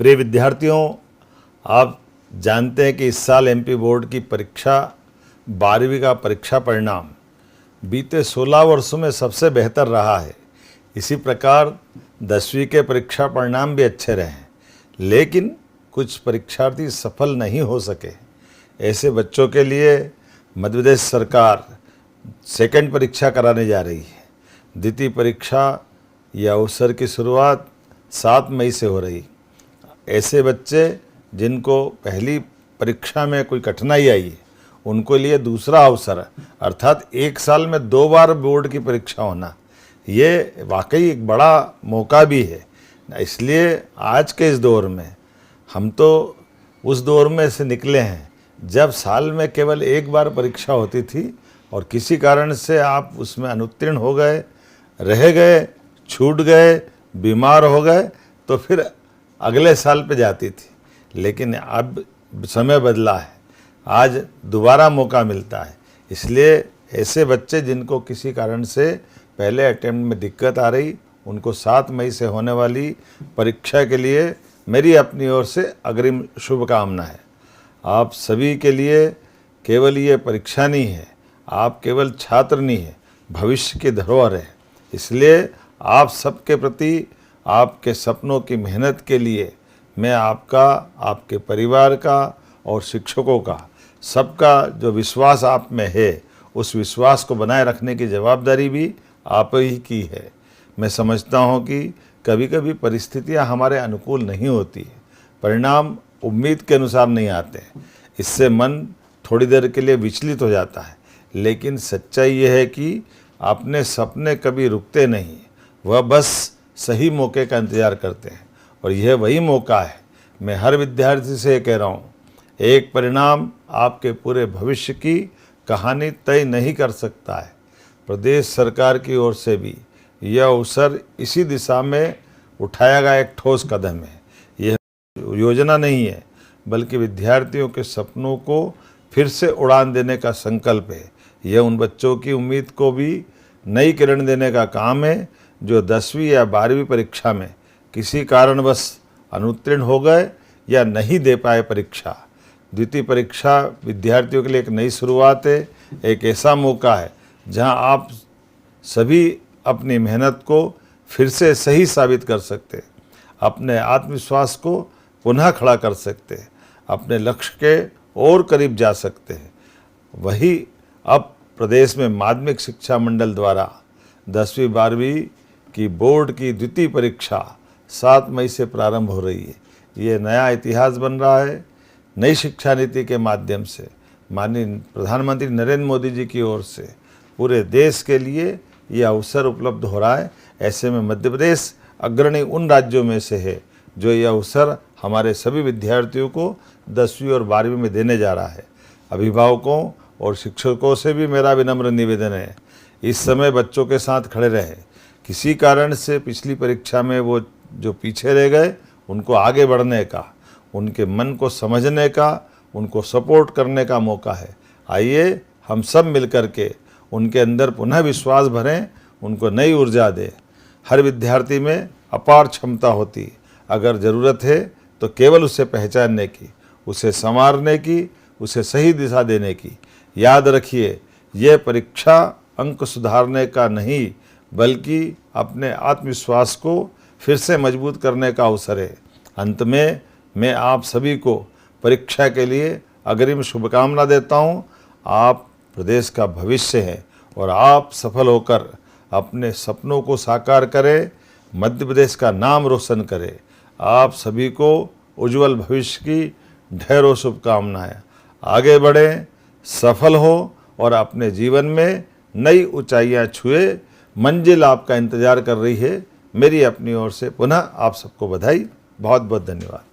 प्रिय विद्यार्थियों, आप जानते हैं कि इस साल एमपी बोर्ड की परीक्षा 12वीं का परीक्षा परिणाम बीते 16 वर्षों में सबसे बेहतर रहा है। इसी प्रकार 10वीं के परीक्षा परिणाम भी अच्छे रहे, लेकिन कुछ परीक्षार्थी सफल नहीं हो सके। ऐसे बच्चों के लिए मध्य प्रदेश सरकार सेकंड परीक्षा कराने जा रही है। द्वितीय परीक्षा या अवसर की शुरुआत 7 मई से हो रही। ऐसे बच्चे जिनको पहली परीक्षा में कोई कठिनाई आई है, उनको लिए दूसरा अवसर अर्थात 1 साल में 2 बार बोर्ड की परीक्षा होना, ये वाकई एक बड़ा मौका भी है। इसलिए आज के इस दौर में हम तो उस दौर में से निकले हैं जब साल में केवल 1 बार परीक्षा होती थी और किसी कारण से आप उसमें अनुत्तीर्ण हो गए, रह गए, छूट गए, बीमार हो गए तो फिर अगले साल पे जाती थी। लेकिन अब समय बदला है, आज दोबारा मौका मिलता है। इसलिए ऐसे बच्चे जिनको किसी कारण से पहले अटेम्प्ट में दिक्कत आ रही, उनको 7 मई से होने वाली परीक्षा के लिए मेरी अपनी ओर से अग्रिम शुभकामना है। आप सभी के लिए केवल ये परीक्षा नहीं है, आप केवल छात्र नहीं है, भविष्य की धरोहर है। इसलिए आप सबके प्रति आपके सपनों की मेहनत के लिए मैं आपका, आपके परिवार का और शिक्षकों का, सबका जो विश्वास आप में है, उस विश्वास को बनाए रखने की जवाबदारी भी आप ही की है। मैं समझता हूँ कि कभी कभी परिस्थितियाँ हमारे अनुकूल नहीं होती है, परिणाम उम्मीद के अनुसार नहीं आते, इससे मन थोड़ी देर के लिए विचलित हो जाता है। लेकिन सच्चाई यह है कि अपने सपने कभी रुकते नहीं, वह बस सही मौके का इंतज़ार करते हैं और यह वही मौका है। मैं हर विद्यार्थी से कह रहा हूँ, एक परिणाम आपके पूरे भविष्य की कहानी तय नहीं कर सकता है। प्रदेश सरकार की ओर से भी यह अवसर इसी दिशा में उठाया गया एक ठोस कदम है। यह योजना नहीं है, बल्कि विद्यार्थियों के सपनों को फिर से उड़ान देने का संकल्प है। यह उन बच्चों की उम्मीद को भी नई किरण देने का काम है जो 10वीं या 12वीं परीक्षा में किसी कारणवश अनुत्तीर्ण हो गए या नहीं दे पाए परीक्षा। द्वितीय परीक्षा विद्यार्थियों के लिए एक नई शुरुआत है, एक ऐसा मौका है जहां आप सभी अपनी मेहनत को फिर से सही साबित कर सकते, अपने आत्मविश्वास को पुनः खड़ा कर सकते, अपने लक्ष्य के और करीब जा सकते हैं। वही अब प्रदेश में माध्यमिक शिक्षा मंडल द्वारा 10वीं 12वीं की बोर्ड की द्वितीय परीक्षा 7 मई से प्रारंभ हो रही है। ये नया इतिहास बन रहा है। नई शिक्षा नीति के माध्यम से माननीय प्रधानमंत्री नरेंद्र मोदी जी की ओर से पूरे देश के लिए ये अवसर उपलब्ध हो रहा है। ऐसे में मध्य प्रदेश अग्रणी उन राज्यों में से है जो ये अवसर हमारे सभी विद्यार्थियों को 10वीं और 12वीं में देने जा रहा है। अभिभावकों और शिक्षकों से भी मेरा विनम्र निवेदन है, इस समय बच्चों के साथ खड़े रहे। किसी कारण से पिछली परीक्षा में वो जो पीछे रह गए, उनको आगे बढ़ने का, उनके मन को समझने का, उनको सपोर्ट करने का मौका है। आइए हम सब मिलकर के उनके अंदर पुनः विश्वास भरें, उनको नई ऊर्जा दें। हर विद्यार्थी में अपार क्षमता होती है, अगर ज़रूरत है तो केवल उसे पहचानने की, उसे संवारने की, उसे सही दिशा देने की। याद रखिए, यह परीक्षा अंक सुधारने का नहीं, बल्कि अपने आत्मविश्वास को फिर से मजबूत करने का अवसर है। अंत में मैं आप सभी को परीक्षा के लिए अग्रिम शुभकामना देता हूँ। आप प्रदेश का भविष्य हैं और आप सफल होकर अपने सपनों को साकार करें, मध्य प्रदेश का नाम रोशन करें। आप सभी को उज्जवल भविष्य की ढेरों शुभकामनाएं। आगे बढ़ें, सफल हो और अपने जीवन में नई ऊंचाइयां छुए। मंजिल आपका इंतजार कर रही है। मेरी अपनी ओर से पुनः आप सबको बधाई। बहुत बहुत धन्यवाद।